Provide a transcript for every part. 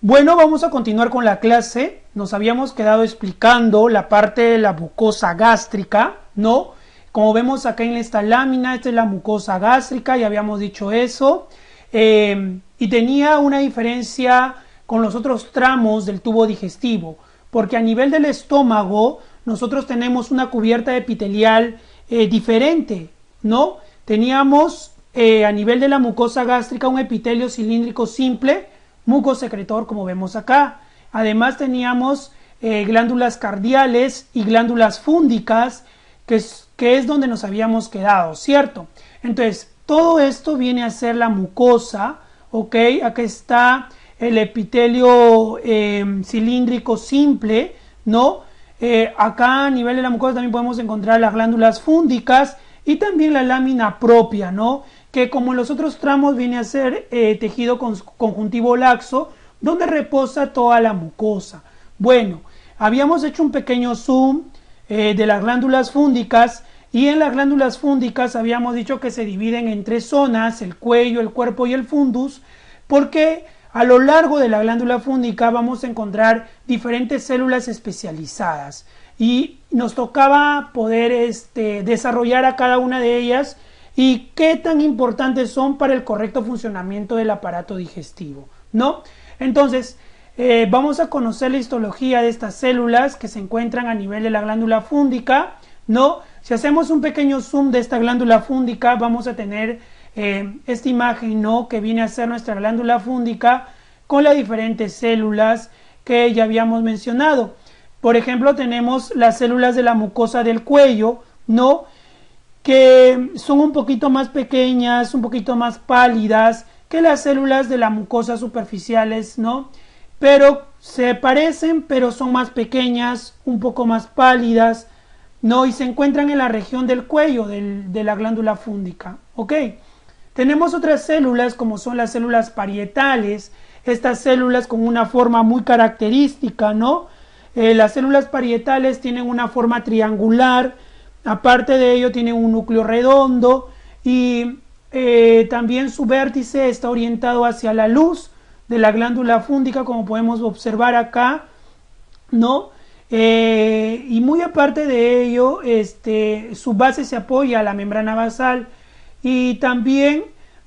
Bueno, vamos a continuar con la clase. Nos habíamos quedado explicando la parte de la mucosa gástrica, ¿no? Como vemos acá en esta lámina, esta es la mucosa gástrica, ya habíamos dicho eso. Y tenía una diferencia con los otros tramos del tubo digestivo, porque a nivel del estómago nosotros tenemos una cubierta epitelial diferente, ¿no? Teníamos a nivel de la mucosa gástrica un epitelio cilíndrico simple, mucosecretor, como vemos acá. Además teníamos glándulas cardiales y glándulas fúndicas, que es donde nos habíamos quedado, ¿cierto? Entonces, todo esto viene a ser la mucosa, ¿ok? Aquí está el epitelio cilíndrico simple, ¿no? Acá a nivel de la mucosa también podemos encontrar las glándulas fúndicas y también la lámina propia, ¿no? Que como en los otros tramos viene a ser tejido conjuntivo laxo, donde reposa toda la mucosa. Bueno, habíamos hecho un pequeño zoom de las glándulas fúndicas, y en las glándulas fúndicas habíamos dicho que se dividen en tres zonas: el cuello, el cuerpo y el fundus, porque a lo largo de la glándula fúndica vamos a encontrar diferentes células especializadas y nos tocaba poder desarrollar a cada una de ellas y qué tan importantes son para el correcto funcionamiento del aparato digestivo, ¿no? Entonces, vamos a conocer la histología de estas células que se encuentran a nivel de la glándula fúndica, ¿no? Si hacemos un pequeño zoom de esta glándula fúndica, vamos a tener esta imagen, ¿no? Que viene a ser nuestra glándula fúndica con las diferentes células que ya habíamos mencionado. Por ejemplo, tenemos las células de la mucosa del cuello, ¿no? Que son un poquito más pequeñas, un poquito más pálidas que las células de la mucosa superficiales, ¿no? Pero se parecen, pero son más pequeñas, un poco más pálidas, ¿no? Y se encuentran en la región del cuello de la glándula fúndica, ¿ok? Tenemos otras células como son las células parietales, estas células con una forma muy característica, ¿no? Las células parietales tienen una forma triangular, aparte de ello tienen un núcleo redondo y también su vértice está orientado hacia la luz de la glándula fúndica, como podemos observar acá, ¿no? Y muy aparte de ello, su base se apoya a la membrana basal y también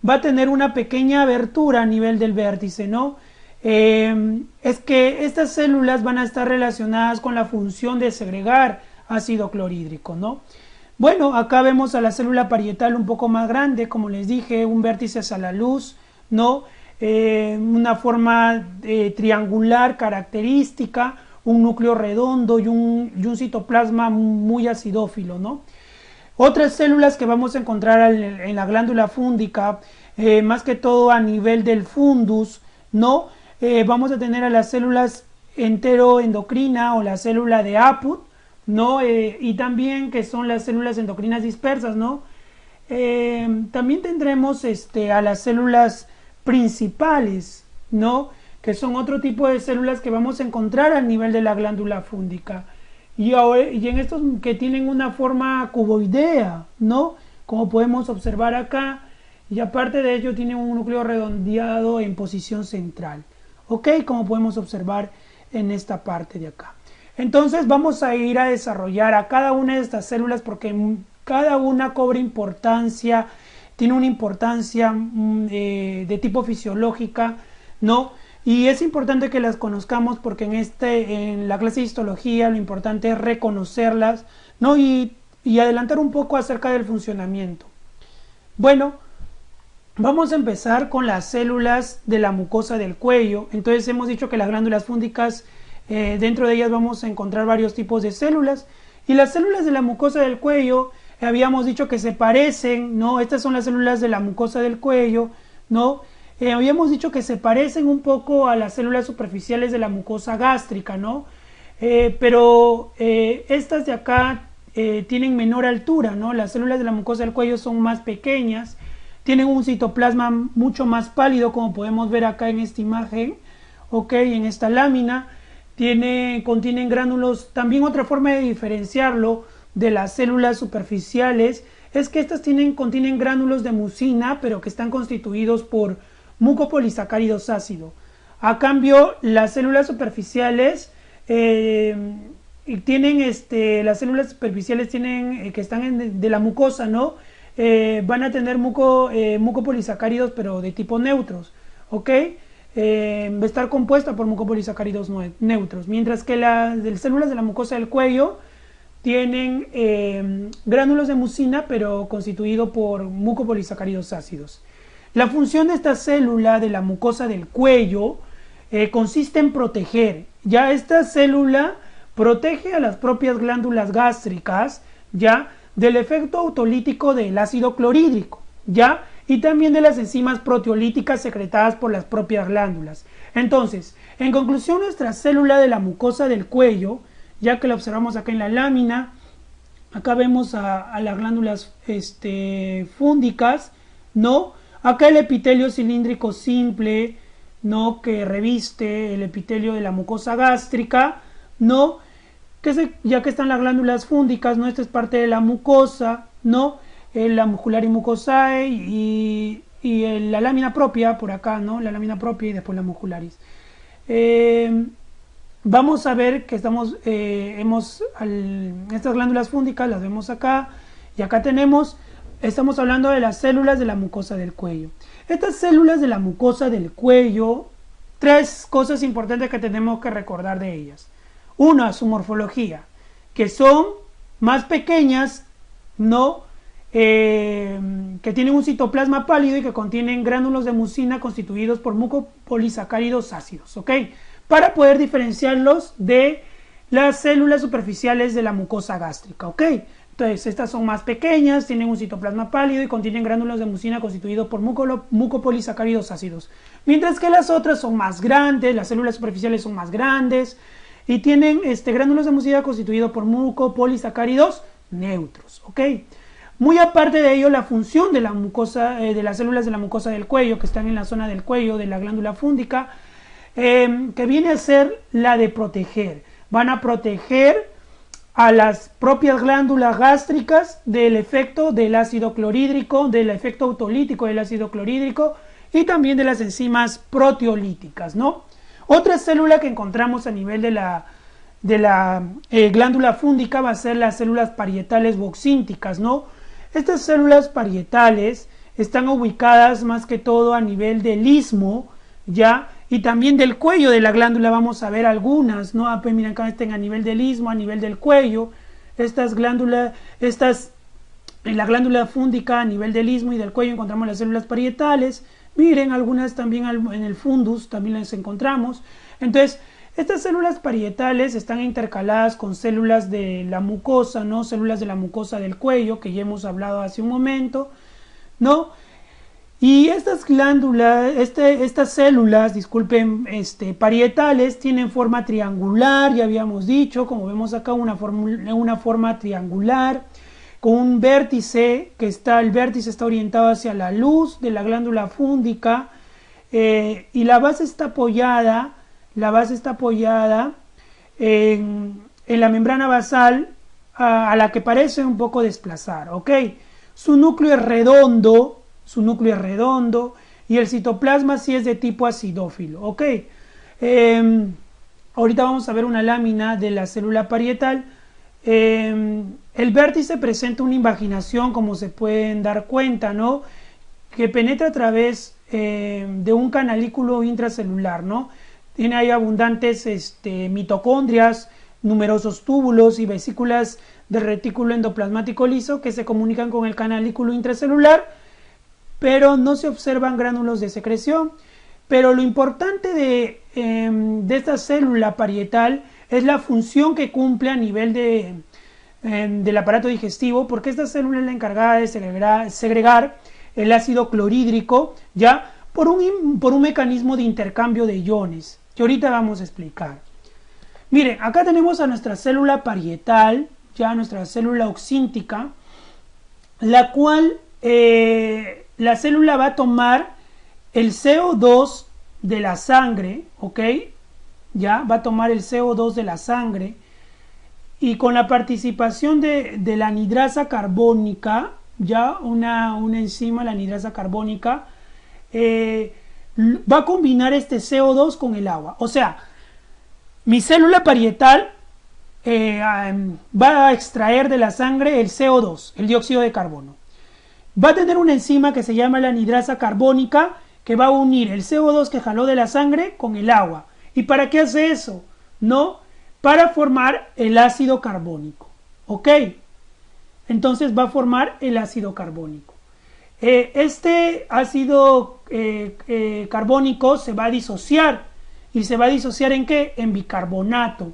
va a tener una pequeña abertura a nivel del vértice, ¿no? Es que estas células van a estar relacionadas con la función de segregar ácido clorhídrico, ¿no? Bueno, acá vemos a la célula parietal un poco más grande, como les dije, un vértice hacia la luz, ¿no? Una forma triangular característica, un núcleo redondo y un citoplasma muy acidófilo, ¿no? Otras células que vamos a encontrar en la glándula fúndica, más que todo a nivel del fundus, ¿no? Vamos a tener a las células enteroendocrina o la célula de Apud, ¿no? Y también que son las células endocrinas dispersas, ¿no? También tendremos a las células principales, ¿no? Que son otro tipo de células que vamos a encontrar a nivel de la glándula fúndica. Y en estos que tienen una forma cuboidea, ¿no? Como podemos observar acá, y aparte de ello tienen un núcleo redondeado en posición central, ¿ok? Como podemos observar en esta parte de acá. Entonces vamos a ir a desarrollar a cada una de estas células porque cada una cobra importancia, tiene una importancia de tipo fisiológica, ¿no? Y es importante que las conozcamos porque en la clase de histología lo importante es reconocerlas, ¿no? Y adelantar un poco acerca del funcionamiento. Bueno, vamos a empezar con las células de la mucosa del cuello. Entonces hemos dicho que las glándulas fúndicas, dentro de ellas vamos a encontrar varios tipos de células. Y las células de la mucosa del cuello, habíamos dicho que se parecen, ¿no? Estas son las células de la mucosa del cuello, ¿no? Habíamos dicho que se parecen un poco a las células superficiales de la mucosa gástrica, ¿no? Pero estas de acá tienen menor altura, ¿no? Las células de la mucosa del cuello son más pequeñas, tienen un citoplasma mucho más pálido, como podemos ver acá en esta imagen, ¿ok? En esta lámina, contienen gránulos. También otra forma de diferenciarlo de las células superficiales es que estas contienen gránulos de mucina, pero que están constituidos por mucopolisacáridos ácidos. A cambio, las células superficiales tienen las células superficiales tienen que están de la mucosa, ¿no? Van a tener mucopolisacáridos, pero de tipo neutros, ¿ok? Va a estar compuesta por mucopolisacáridos neutros, mientras que las células de la mucosa del cuello tienen gránulos de mucina, pero constituido por mucopolisacáridos ácidos. La función de esta célula de la mucosa del cuello consiste en proteger. Ya esta célula protege a las propias glándulas gástricas, ya, del efecto autolítico del ácido clorhídrico, ya, y también de las enzimas proteolíticas secretadas por las propias glándulas. Entonces, en conclusión, nuestra célula de la mucosa del cuello, ya que la observamos acá en la lámina, acá vemos a las glándulas fúndicas, ¿no? Acá el epitelio cilíndrico simple, ¿no? Que reviste el epitelio de la mucosa gástrica, ¿no? Ya que están las glándulas fúndicas, ¿no? Esta es parte de la mucosa, ¿no? La muscular y mucosae y la lámina propia por acá, ¿no? La lámina propia y después la muscularis. Vamos a ver que estas glándulas fúndicas las vemos acá y acá estamos hablando de las células de la mucosa del cuello. Estas células de la mucosa del cuello, tres cosas importantes que tenemos que recordar de ellas. Una, su morfología, que son más pequeñas, ¿no? Que tienen un citoplasma pálido y que contienen gránulos de mucina constituidos por mucopolisacáridos ácidos, ¿ok? Para poder diferenciarlos de las células superficiales de la mucosa gástrica, ¿ok? Entonces, estas son más pequeñas, tienen un citoplasma pálido y contienen gránulos de mucina constituidos por mucopolisacáridos ácidos. Mientras que las otras son más grandes, las células superficiales son más grandes y tienen gránulos de mucina constituidos por mucopolisacáridos neutros, ¿ok? Muy aparte de ello, la función de la mucosa, de las células de la mucosa del cuello, que están en la zona del cuello de la glándula fúndica, que viene a ser la de proteger. Van a proteger a las propias glándulas gástricas del efecto del ácido clorhídrico, del efecto autolítico del ácido clorhídrico y también de las enzimas proteolíticas, ¿no? Otra célula que encontramos a nivel de la glándula fúndica va a ser las células parietales boxínticas, ¿no? Estas células parietales están ubicadas más que todo a nivel del istmo, ¿ya? Y también del cuello de la glándula vamos a ver algunas, ¿no? Pues miren, acá están a nivel del istmo, a nivel del cuello. En la glándula fúndica a nivel del istmo y del cuello encontramos las células parietales. Miren, algunas también en el fundus también las encontramos. Entonces, estas células parietales están intercaladas con células de la mucosa, ¿no? Células de la mucosa del cuello, que ya hemos hablado hace un momento, ¿no? Y estas glándulas, estas células, disculpen, parietales, tienen forma triangular, ya habíamos dicho, como vemos acá, una forma triangular, con un vértice, el vértice está orientado hacia la luz de la glándula fúndica, y la base está apoyada en la membrana basal, a la que parece un poco desplazar, ¿ok? Su núcleo es redondo y el citoplasma sí es de tipo acidófilo, ¿ok? Ahorita vamos a ver una lámina de la célula parietal. El vértice presenta una invaginación, como se pueden dar cuenta, ¿no? Que penetra a través de un canalículo intracelular, ¿no? Tiene ahí abundantes mitocondrias, numerosos túbulos y vesículas del retículo endoplasmático liso que se comunican con el canalículo intracelular, pero no se observan gránulos de secreción. Pero lo importante de esta célula parietal es la función que cumple a nivel del aparato digestivo, porque esta célula es la encargada de segregar el ácido clorhídrico, ya por un mecanismo de intercambio de iones, que ahorita vamos a explicar. Miren, acá tenemos a nuestra célula parietal, ya nuestra célula oxíntica, la cual la célula va a tomar el CO2 de la sangre, ¿ok? Ya va a tomar el CO2 de la sangre y con la participación de la anidrasa carbónica, ya una enzima, la anidrasa carbónica, va a combinar este CO2 con el agua. O sea, mi célula parietal va a extraer de la sangre el CO2, el dióxido de carbono. Va a tener una enzima que se llama la anidrasa carbónica que va a unir el CO2 que jaló de la sangre con el agua. ¿Y para qué hace eso? No, para formar el ácido carbónico. ¿Ok? Entonces va a formar el ácido carbónico. Este ácido carbónico se va a disociar. ¿Y se va a disociar en qué? En bicarbonato.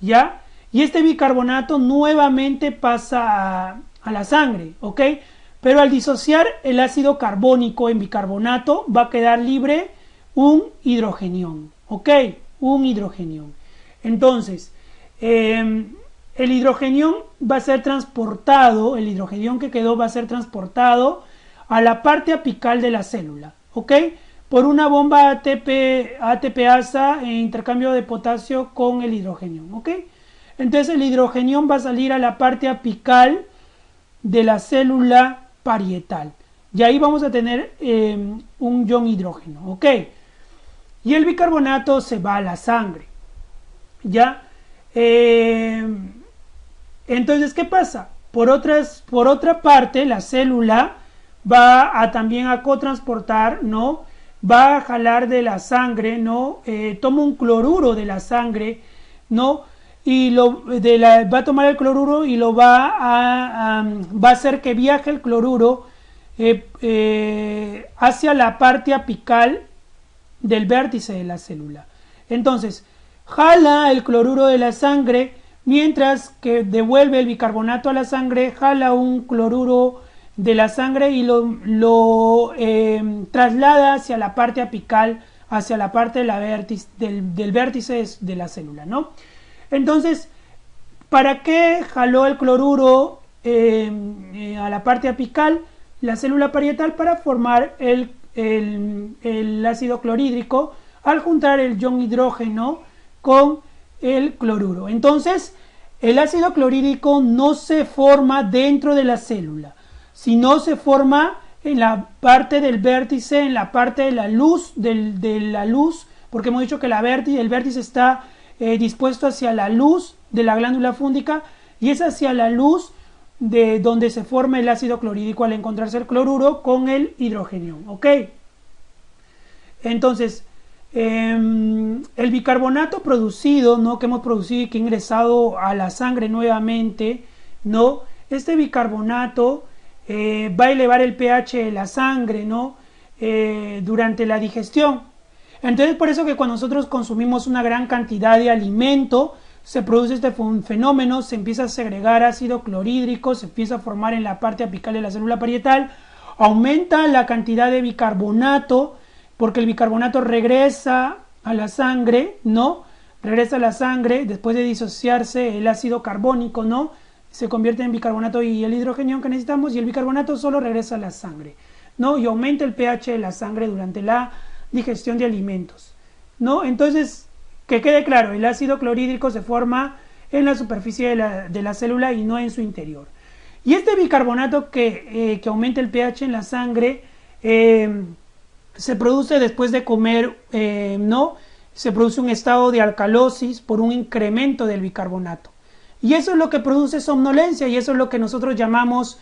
¿Ya? Y este bicarbonato nuevamente pasa a la sangre. ¿Ok? Pero al disociar el ácido carbónico en bicarbonato va a quedar libre un hidrogenión. ¿Ok? Un hidrogenión. Entonces, el hidrogenión va a ser transportado, el hidrogenión que quedó va a ser transportado a la parte apical de la célula. ¿Ok? Por una bomba ATPasa en intercambio de potasio con el hidrogenión. ¿Ok? Entonces el hidrogenión va a salir a la parte apical de la célula parietal. Y ahí vamos a tener un ion hidrógeno. ¿Ok? Y el bicarbonato se va a la sangre. ¿Ya? Entonces, ¿qué pasa? Por otra parte, la célula va a también a cotransportar, ¿no? Va a jalar de la sangre, ¿no? Toma un cloruro de la sangre, ¿no? Y va a tomar el cloruro y lo va a hacer que viaje el cloruro hacia la parte apical del vértice de la célula. Entonces, jala el cloruro de la sangre, mientras que devuelve el bicarbonato a la sangre, jala un cloruro de la sangre y lo traslada hacia la parte apical, hacia la parte del vértice de la célula, ¿no? Entonces, ¿para qué jaló el cloruro a la parte apical? La célula parietal para formar el ácido clorhídrico al juntar el ion hidrógeno con el cloruro. Entonces, el ácido clorhídrico no se forma dentro de la célula, sino se forma en la parte del vértice, en la parte de la luz, porque hemos dicho que el vértice está dispuesto hacia la luz de la glándula fúngica y es hacia la luz de donde se forma el ácido clorhídrico al encontrarse el cloruro con el hidrógeno. ¿Ok? Entonces, el bicarbonato producido, ¿no? Que hemos producido y que ha ingresado a la sangre nuevamente, ¿no? Este bicarbonato va a elevar el pH de la sangre, ¿no? Durante la digestión. Entonces, por eso que cuando nosotros consumimos una gran cantidad de alimento, se produce este fenómeno, se empieza a segregar ácido clorhídrico, se empieza a formar en la parte apical de la célula parietal, aumenta la cantidad de bicarbonato, porque el bicarbonato regresa a la sangre, ¿no? Regresa a la sangre después de disociarse el ácido carbónico, ¿no? Se convierte en bicarbonato y el hidrogenión que necesitamos, y el bicarbonato solo regresa a la sangre, ¿no? Y aumenta el pH de la sangre durante la digestión de alimentos, ¿no? Entonces, que quede claro, el ácido clorhídrico se forma en la superficie de la célula y no en su interior. Y este bicarbonato que aumenta el pH en la sangre se produce después de comer, ¿no? Se produce un estado de alcalosis por un incremento del bicarbonato. Y eso es lo que produce somnolencia, y eso es lo que nosotros llamamos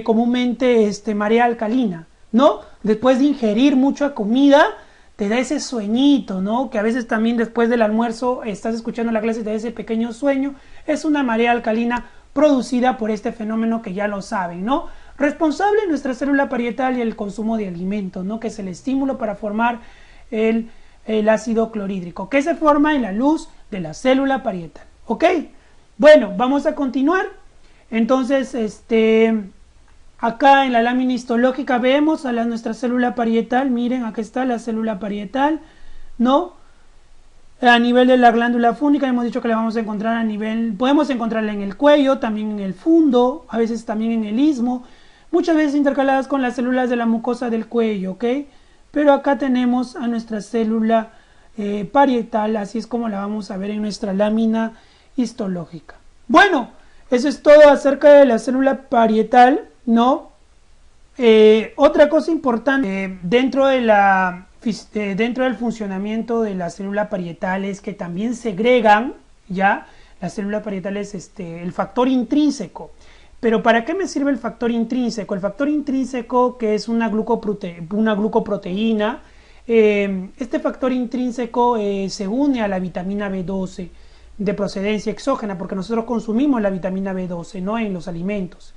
comúnmente marea alcalina, ¿no? Después de ingerir mucha comida, te da ese sueñito, ¿no? Que a veces también después del almuerzo estás escuchando la clase y te da ese pequeño sueño. Es una marea alcalina producida por este fenómeno que ya lo saben, ¿no? Responsable en nuestra célula parietal y el consumo de alimentos, ¿no? Que es el estímulo para formar el ácido clorhídrico, que se forma en la luz de la célula parietal, ¿ok? Bueno, vamos a continuar. Entonces, acá en la lámina histológica vemos a nuestra célula parietal. Miren, aquí está la célula parietal, ¿no? A nivel de la glándula fúngica hemos dicho que la vamos a encontrar a nivel, podemos encontrarla en el cuello, también en el fundo, a veces también en el istmo, muchas veces intercaladas con las células de la mucosa del cuello, ¿ok? Pero acá tenemos a nuestra célula parietal, así es como la vamos a ver en nuestra lámina histológica. Bueno, eso es todo acerca de la célula parietal, ¿no? Otra cosa importante dentro de la dentro del funcionamiento de la célula parietal es que también segregan ya la célula parietal es el factor intrínseco. Pero ¿para qué me sirve el factor intrínseco? El factor intrínseco, que es una glucoproteína, este factor intrínseco se une a la vitamina B12 de procedencia exógena, porque nosotros consumimos la vitamina B12, ¿no?, en los alimentos.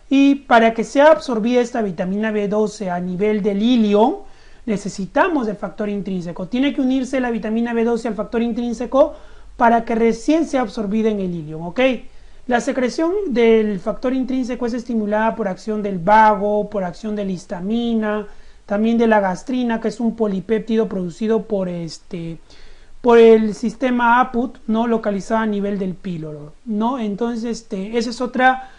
Y para que sea absorbida esta vitamina B12 a nivel del ilio, necesitamos el factor intrínseco. Tiene que unirse la vitamina B12 al factor intrínseco para que recién sea absorbida en el ilio, ¿ok? La secreción del factor intrínseco es estimulada por acción del vago, por acción de la histamina, también de la gastrina, que es un polipéptido producido por el sistema APUT, ¿no?, localizado a nivel del píloro, ¿no? Entonces, esa es otra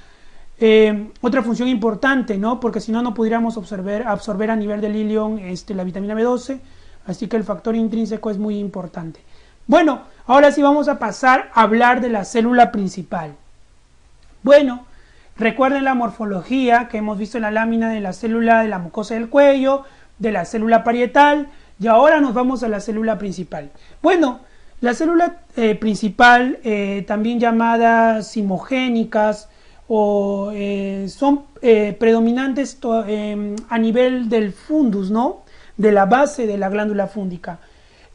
función importante, ¿no?, porque si no, no pudiéramos absorber a nivel del ilion la vitamina B12, así que el factor intrínseco es muy importante. Bueno, ahora sí vamos a pasar a hablar de la célula principal. Bueno, recuerden la morfología que hemos visto en la lámina de la célula de la mucosa del cuello, de la célula parietal, y ahora nos vamos a la célula principal. Bueno, la célula principal, también llamadas cimogénicas, son predominantes a nivel del fundus, ¿no?, de la base de la glándula fúndica.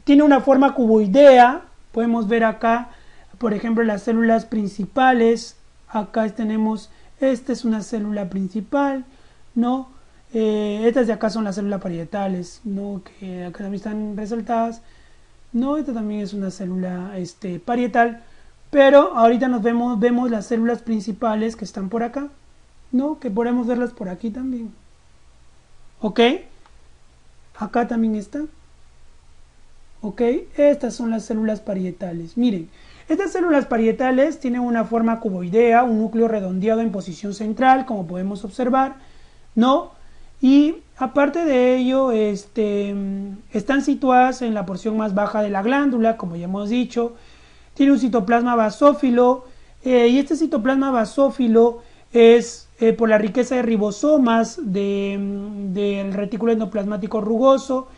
Tiene una forma cuboidea, podemos ver acá, por ejemplo, las células principales. Acá tenemos, esta es una célula principal, ¿no? Estas de acá son las células parietales, ¿no?, que acá también están resaltadas, ¿no? Esta también es una célula parietal, pero ahorita vemos las células principales que están por acá, ¿no?, que podemos verlas por aquí también, ¿ok? Acá también está, ¿ok? Estas son las células parietales. Miren, estas células parietales tienen una forma cuboidea, un núcleo redondeado en posición central, como podemos observar, ¿no? Y aparte de ello, están situadas en la porción más baja de la glándula, como ya hemos dicho. Tiene un citoplasma basófilo, y este citoplasma basófilo es por la riqueza de ribosomas del retículo endoplasmático rugoso,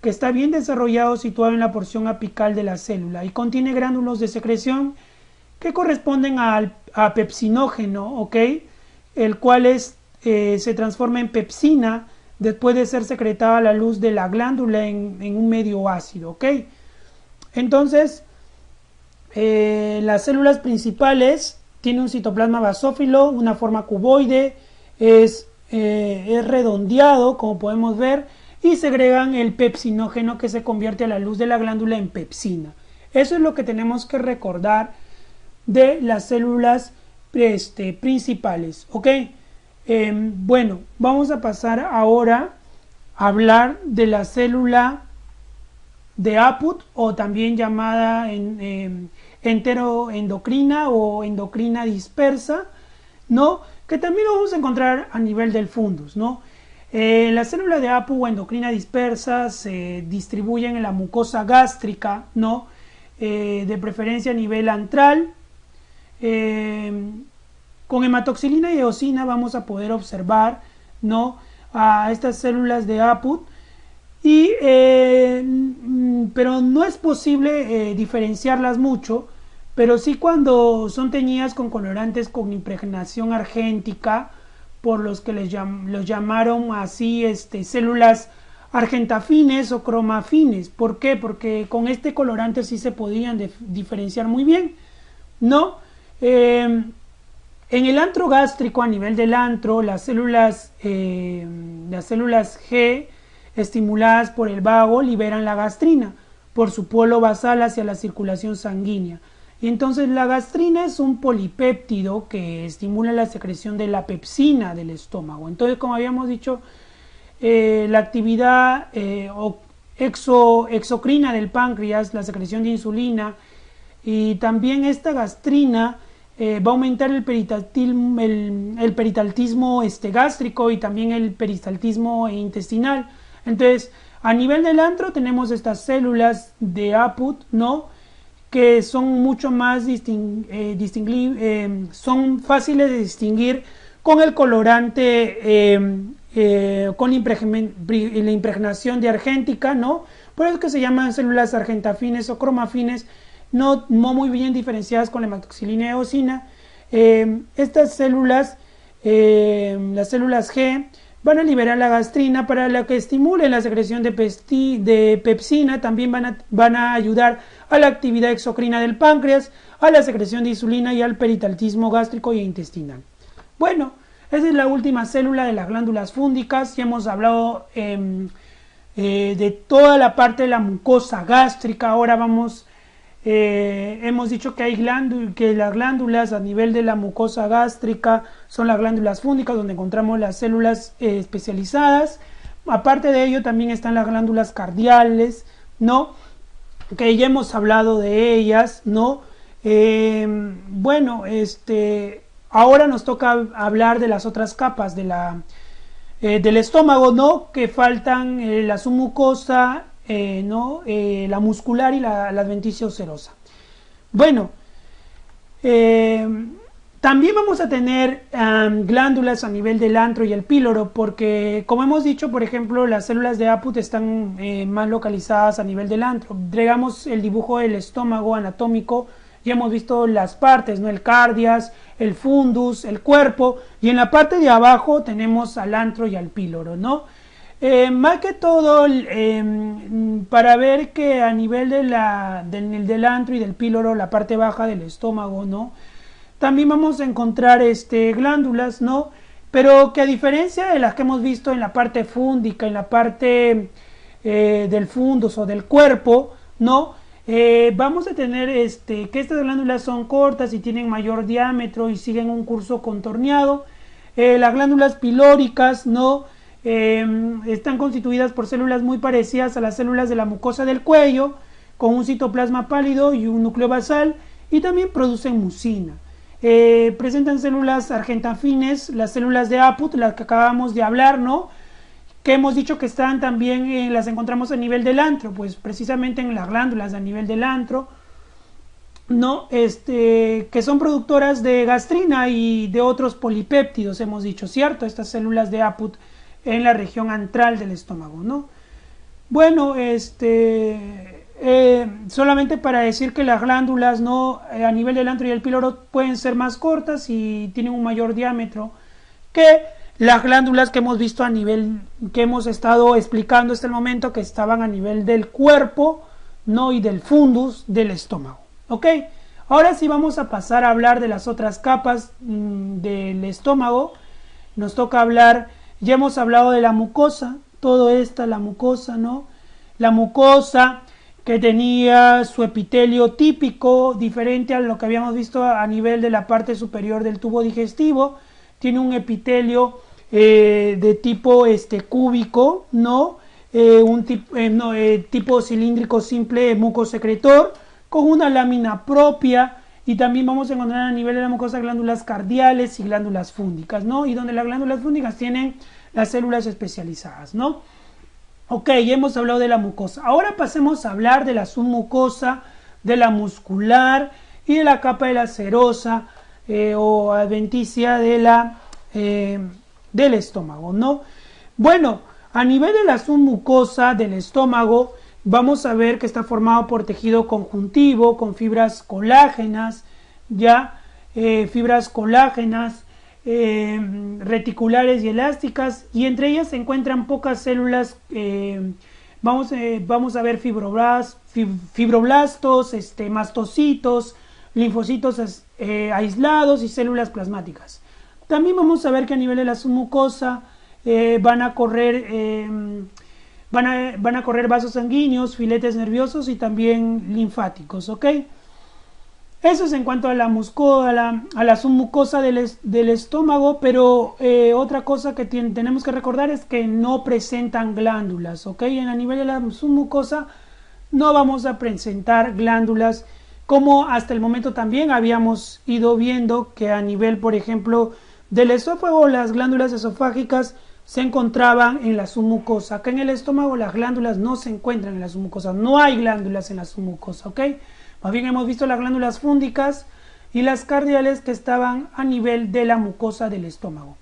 que está bien desarrollado, situado en la porción apical de la célula, y contiene gránulos de secreción que corresponden a pepsinógeno, ¿ok?, el cual se transforma en pepsina después de ser secretada a la luz de la glándula en un medio ácido, ¿ok? Entonces, las células principales tienen un citoplasma basófilo, una forma cuboide, es redondeado, como podemos ver, y segregan el pepsinógeno, que se convierte a la luz de la glándula en pepsina. Eso es lo que tenemos que recordar de las células principales, ¿ok? Bueno, vamos a pasar ahora a hablar de la célula de APUT, o también llamada enteroendocrina o endocrina dispersa, ¿no?, que también lo vamos a encontrar a nivel del fundus, ¿no? La célula de APU o endocrina dispersa se distribuyen en la mucosa gástrica, ¿no?, de preferencia a nivel antral. Con hematoxilina y eosina vamos a poder observar, ¿no?, a estas células de APU, pero no es posible diferenciarlas mucho, pero sí cuando son teñidas con colorantes con impregnación argéntica, por los que los llamaron así células argentafines o cromafines. ¿Por qué? Porque con este colorante sí se podían diferenciar muy bien, ¿no? En el antro gástrico, a nivel del antro, las células G estimuladas por el vago liberan la gastrina por su polo basal hacia la circulación sanguínea. Y entonces la gastrina es un polipéptido que estimula la secreción de la pepsina del estómago. Entonces, como habíamos dicho, la actividad exocrina del páncreas, la secreción de insulina, y también esta gastrina va a aumentar el peristaltismo gástrico y también el peristaltismo intestinal. Entonces, a nivel del antro tenemos estas células de APUT, ¿no?, que son mucho más son fáciles de distinguir con el colorante con la impregnación de argéntica, ¿no? Por eso que se llaman células argentafines o cromafines, no muy bien diferenciadas con la hematoxilina y eosina. Estas células, las células G, van a liberar la gastrina para la que estimule la secreción de pepsina. También van a ayudar a la actividad exocrina del páncreas, a la secreción de insulina y al peristaltismo gástrico y intestinal. Bueno, esa es la última célula de las glándulas fúngicas. Ya hemos hablado de toda la parte de la mucosa gástrica. Ahora hemos dicho que que las glándulas a nivel de la mucosa gástrica son las glándulas fúngicas, donde encontramos las células especializadas. Aparte de ello también están las glándulas cardiales, ¿no? Que ya hemos hablado de ellas, ¿no? Bueno, ahora nos toca hablar de las otras capas del estómago, ¿no? Que faltan la submucosa, ¿no? La muscular y la adventicia serosa. Bueno, también vamos a tener glándulas a nivel del antro y el píloro, porque como hemos dicho, por ejemplo, las células de Aput están más localizadas a nivel del antro. Entregamos el dibujo del estómago anatómico, ya hemos visto las partes, ¿no? El cardias, el fundus, el cuerpo, y en la parte de abajo tenemos al antro y al píloro, ¿no? Más que todo, para ver que a nivel del antro y del píloro, la parte baja del estómago, ¿no? También vamos a encontrar glándulas, ¿no? Pero que a diferencia de las que hemos visto en la parte fúndica, en la parte del fundus o del cuerpo, ¿no? Vamos a tener que estas glándulas son cortas y tienen mayor diámetro y siguen un curso contorneado. Las glándulas pilóricas, ¿no? Están constituidas por células muy parecidas a las células de la mucosa del cuello, con un citoplasma pálido y un núcleo basal, y también producen mucina. Presentan células argentafines, las células de Aput, las que acabamos de hablar, ¿no? Que hemos dicho que están también, las encontramos a nivel del antro, pues precisamente en las glándulas a nivel del antro, ¿no? Que son productoras de gastrina y de otros polipéptidos, hemos dicho, ¿cierto? Estas células de Aput en la región antral del estómago, ¿no? Bueno, solamente para decir que las glándulas, ¿no? A nivel del antro y el píloro pueden ser más cortas y tienen un mayor diámetro que las glándulas que hemos visto que hemos estado explicando hasta el momento, que estaban a nivel del cuerpo, ¿no? Y del fundus del estómago, ¿ok? Ahora sí vamos a pasar a hablar de las otras capas del estómago. Nos toca hablar, ya hemos hablado de la mucosa, la mucosa, ¿no? La mucosa que tenía su epitelio típico, diferente a lo que habíamos visto a nivel de la parte superior del tubo digestivo. Tiene un epitelio de tipo cúbico, ¿no? Tipo cilíndrico simple mucosecretor, con una lámina propia, y también vamos a encontrar a nivel de la mucosa glándulas cardiales y glándulas fúngicas, ¿no? Y donde las glándulas fúngicas tienen las células especializadas, ¿no? Ok, ya hemos hablado de la mucosa. Ahora pasemos a hablar de la submucosa, de la muscular y de la capa de la serosa o adventicia del estómago, ¿no? Bueno, a nivel de la submucosa del estómago, vamos a ver que está formado por tejido conjuntivo con fibras colágenas, reticulares y elásticas, y entre ellas se encuentran pocas células. Vamos a ver fibroblastos, mastocitos, linfocitos aislados y células plasmáticas. También vamos a ver que a nivel de la submucosa van a correr vasos sanguíneos, filetes nerviosos y también linfáticos, ¿ok? Eso es en cuanto a la submucosa del estómago, pero otra cosa que tenemos que recordar es que no presentan glándulas, ¿ok? A nivel de la submucosa no vamos a presentar glándulas, como hasta el momento también habíamos ido viendo que a nivel, por ejemplo, del esófago, las glándulas esofágicas se encontraban en la submucosa. Acá en el estómago las glándulas no se encuentran en la submucosa, no hay glándulas en la submucosa, ¿ok? Más bien hemos visto las glándulas fúngicas y las cardiales que estaban a nivel de la mucosa del estómago.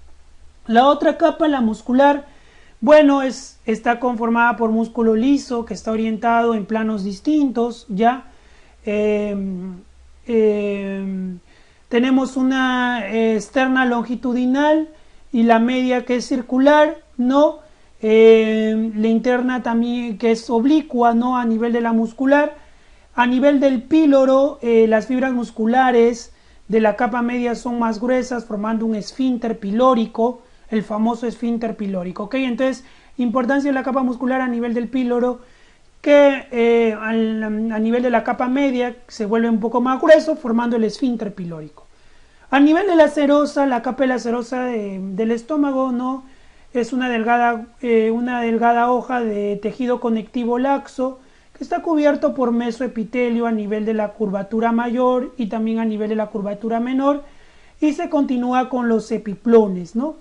La otra capa, la muscular, bueno, está conformada por músculo liso que está orientado en planos distintos, ¿ya? Tenemos una externa longitudinal y la media que es circular, ¿no? La interna también que es oblicua, ¿no? A nivel de la muscular. A nivel del píloro, las fibras musculares de la capa media son más gruesas, formando un esfínter pilórico, el famoso esfínter pilórico, ¿ok? Entonces, importancia de la capa muscular a nivel del píloro, que a nivel de la capa media se vuelve un poco más grueso, formando el esfínter pilórico. A nivel de la serosa, la capa de la serosa del estómago, ¿no? Es una delgada hoja de tejido conectivo laxo, que está cubierto por mesoepitelio a nivel de la curvatura mayor y también a nivel de la curvatura menor, y se continúa con los epiplones, ¿no?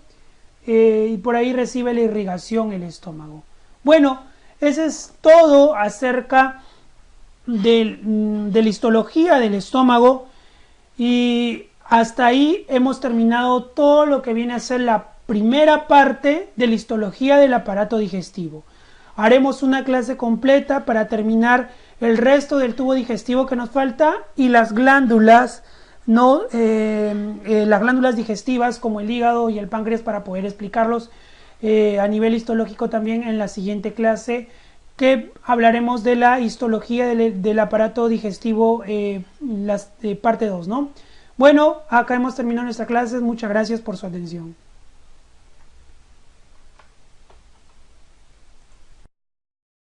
Y por ahí recibe la irrigación el estómago. Bueno, eso es todo acerca de la histología del estómago, y hasta ahí hemos terminado todo lo que viene a ser la primera parte de la histología del aparato digestivo. Haremos una clase completa para terminar el resto del tubo digestivo que nos falta y las glándulas, ¿no? Las glándulas digestivas como el hígado y el páncreas, para poder explicarlos a nivel histológico también en la siguiente clase, que hablaremos de la histología del aparato digestivo, parte 2, ¿no? Bueno, acá hemos terminado nuestra clase. Muchas gracias por su atención.